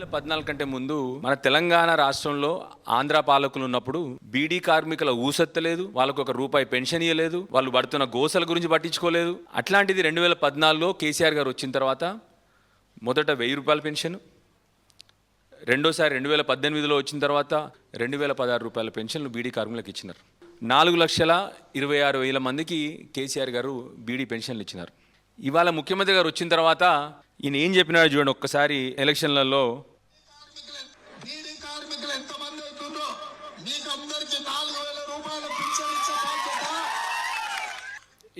2014 కంటే ముందు మన తెలంగాణ రాష్ట్రంలో ఆంధ్ర పాలకులు ఉన్నప్పుడు బీడీ కార్మికుల ఊసెత్తలేదు, వాళ్ళకు ఒక రూపాయి పెన్షన్ ఇవ్వలేదు, వాళ్ళు పడుతున్న గోసల గురించి పట్టించుకోలేదు. అట్లాంటిది 2014లో కేసీఆర్ గారు వచ్చిన తర్వాత మొదట 1000 రూపాయల పెన్షన్, రెండోసారి 2018లో వచ్చిన తర్వాత 2016 రూపాయల పెన్షన్లు బీడీ కార్మికులకు ఇచ్చినారు. 4,26,000 మందికి కేసీఆర్ గారు బీడీ పెన్షన్లు ఇచ్చినారు. ఇవాళ ముఖ్యమంత్రి గారు వచ్చిన తర్వాత ఈయన ఏం చెప్పినాడో చూడండి ఒక్కసారి. ఎలక్షన్లలో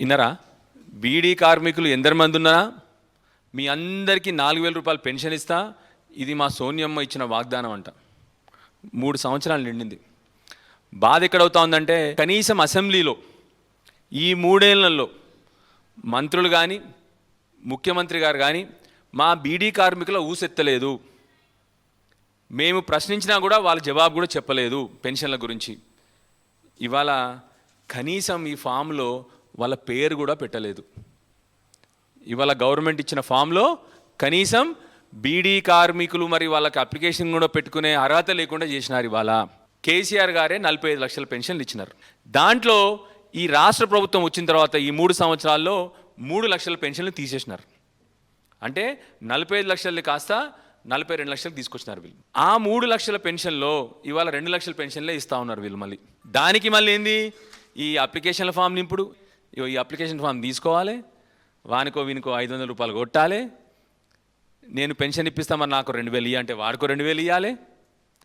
విన్నారా? బీడీ కార్మికులు ఎందరి మంది ఉన్నారా, మీ అందరికీ 4,000 రూపాయలు పెన్షన్ ఇస్తా, ఇది మా సోనియమ్మ ఇచ్చిన వాగ్దానం అంట. 3 సంవత్సరాలు నిండింది. బాధ ఎక్కడవుతా ఉందంటే కనీసం అసెంబ్లీలో ఈ 3 ఏళ్లలో మంత్రులు కానీ ముఖ్యమంత్రి గారు కానీ మా బీడీ కార్మికుల ఊసెత్తలేదు, మేము ప్రశ్నించినా కూడా వాళ్ళ జవాబు కూడా చెప్పలేదు పెన్షన్ల గురించి. ఇవాళ కనీసం ఈ ఫామ్లో వాళ్ళ పేరు కూడా పెట్టలేదు. ఇవాళ గవర్నమెంట్ ఇచ్చిన ఫామ్లో కనీసం బీడీ కార్మికులు మరి వాళ్ళకి అప్లికేషన్ కూడా పెట్టుకునే అర్హత లేకుండా చేసినారు. ఇవాళ కేసీఆర్ గారే 45 లక్షల పెన్షన్లు ఇచ్చినారు. దాంట్లో ఈ రాష్ట్ర ప్రభుత్వం వచ్చిన తర్వాత ఈ 3 సంవత్సరాల్లో 3 లక్షల పెన్షన్లు తీసేసినారు. అంటే 45 లక్షలు కాస్త 42 లక్షలకు తీసుకొచ్చినారు వీళ్ళు. ఆ 3 లక్షల పెన్షన్లో ఇవాళ 2 లక్షల పెన్షన్లే ఇస్తూ ఉన్నారు వీళ్ళు. మళ్ళీ దానికి మళ్ళీ ఏంది, ఈ అప్లికేషన్ల ఫామ్ నింపుడు, ఈ అప్లికేషన్ ఫామ్ తీసుకోవాలి, వానికో వీనికో 500 రూపాయలు కొట్టాలి, నేను పెన్షన్ ఇప్పిస్తామని నాకు 2,000 ఇవ్వాలి అంటే వాడికో 2,000 ఇవ్వాలి.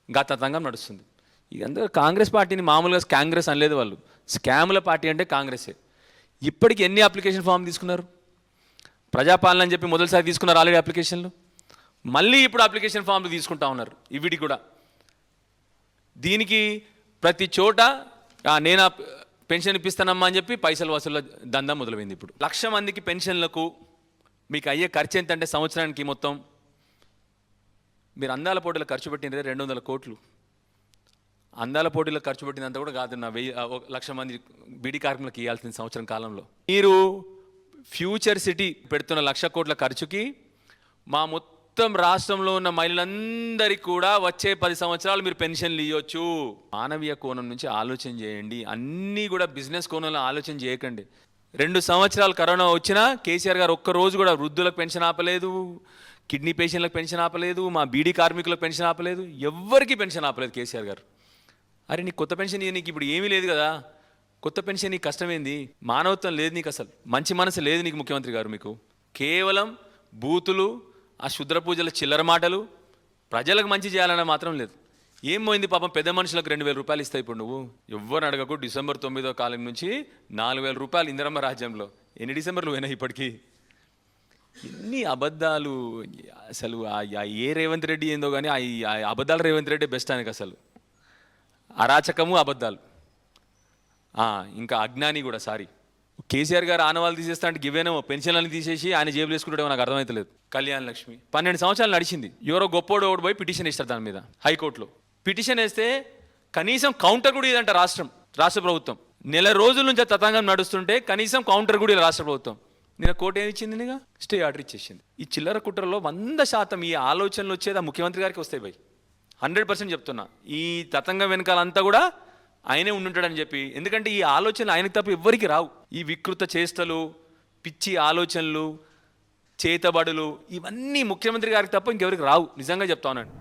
గతంగా నడుస్తుంది. ఇదంతా కాంగ్రెస్ పార్టీని మామూలుగా కాంగ్రెస్ అనలేదు వాళ్ళు, స్కాముల పార్టీ అంటే కాంగ్రెసే. ఇప్పటికి ఎన్ని అప్లికేషన్ ఫామ్ తీసుకున్నారు? ప్రజాపాలన అని చెప్పి మొదటిసారి తీసుకున్నారు ఆల్రెడీ అప్లికేషన్లు, మళ్ళీ ఇప్పుడు అప్లికేషన్ ఫామ్లు తీసుకుంటా ఉన్నారు ఇవిడి కూడా. దీనికి ప్రతి చోట నేను పెన్షన్ ఇప్పిస్తానమ్మా అని చెప్పి పైసలు వసూలు దందా మొదలైంది. ఇప్పుడు 1,00,000 మందికి పెన్షన్లకు మీకు అయ్యే ఖర్చు ఎంత అంటే సంవత్సరానికి మొత్తం మీరు అందాల పోటీలో ఖర్చు పెట్టినదే 200 కోట్లు. అందాల పోటీలో ఖర్చు పెట్టినంత కూడా కాదు నా 1,00,000 మంది బీడీ కార్మికులకు ఇవ్వాల్సిన సంవత్సరం కాలంలో. మీరు ఫ్యూచర్ సిటీ పెడుతున్న 1,00,000 కోట్ల ఖర్చుకి మా మొత్తం రాష్ట్రంలో ఉన్న మహిళలందరికీ కూడా వచ్చే 10 సంవత్సరాలు మీరు పెన్షన్లు ఇవ్వచ్చు. మానవీయ కోణం నుంచి ఆలోచన చేయండి, అన్నీ కూడా బిజినెస్ కోణంలో ఆలోచన చేయకండి. 2 సంవత్సరాలు కరోనా వచ్చినా కేసీఆర్ గారు ఒక్కరోజు కూడా వృద్ధులకు పెన్షన్ ఆపలేదు, కిడ్నీ పేషెంట్లకు పెన్షన్ ఆపలేదు, మా బీడీ కార్మికులకు పెన్షన్ ఆపలేదు, ఎవ్వరికీ పెన్షన్ ఆపలేదు కేసీఆర్ గారు. అరే నీకు కొత్త పెన్షన్ నీకు ఇప్పుడు ఏమీ లేదు కదా, కొత్త పెన్షన్ నీకు కష్టమైంది, మానవత్వం లేదు నీకు, అసలు మంచి మనసు లేదు నీకు ముఖ్యమంత్రి గారు. మీకు కేవలం బూతులు, ఆ శుద్ర పూజల చిల్లర మాటలు, ప్రజలకు మంచి చేయాలన్న మాత్రం లేదు. ఏం పోయింది పాపం, పెద్ద మనుషులకు 2,000 రూపాయలు ఇస్తాయి. ఇప్పుడు నువ్వు ఎవ్వరు అడగకు, డిసెంబర్ 9వ కాలం నుంచి 4,000 రూపాయలు ఇందిరమ్మ రాజ్యంలో. ఎన్ని డిసెంబర్లు పోయినా ఇప్పటికీ? ఎన్ని అబద్ధాలు అసలు. ఏ రేవంత్ రెడ్డి ఏందో కానీ ఆ అబద్ధాలు రేవంత్ రెడ్డి బెస్ట్ ఆయనకి అసలు. అరాచకము, అబద్ధాలు, ఇంకా అజ్ఞాని కూడా. సారీ, కేసీఆర్ గారు ఆనవాళ్ళు తీసేస్తా అంటే గివేనో పెన్షన్లను తీసేసి ఆయన జేబులు వేసుకుంటాడేమో నాకు అర్థమవుతలేదు. కళ్యాణ లక్ష్మి 12 సంవత్సరాలు నడిచింది. ఎవరో గొప్పోడు ఒకటి పోయి పిటిషన్ ఇస్తారు దాని మీద హైకోర్టులో. పిటిషన్ వేస్తే కనీసం కౌంటర్ కూడా ఇదంట రాష్ట్ర ప్రభుత్వం. నెల రోజుల నుంచి తతంగం నడుస్తుంటే కనీసం కౌంటర్ కూడా రాష్ట్ర ప్రభుత్వం. నిన్న కోర్టు ఏమి ఇచ్చింది? నిన్న స్టే ఆర్డర్ ఇచ్చేసింది. ఈ చిల్లర కుట్రలో 100% ఈ ఆలోచనలు వచ్చేది ఆ ముఖ్యమంత్రి గారికి వస్తాయి భయ్, 100% చెప్తున్నా. ఈ తతంగం వెనకాలంతా కూడా ఆయనే ఉండుంటాడని చెప్పి. ఎందుకంటే ఈ ఆలోచనలు ఆయనకు తప్ప ఎవ్వరికి రావు. ఈ వికృత చేష్టలు, పిచ్చి ఆలోచనలు, చేతబడులు, ఇవన్నీ ముఖ్యమంత్రి గారికి తప్ప ఇంకెవరికి రావు. నిజంగా చెప్తా ఉన్నాను.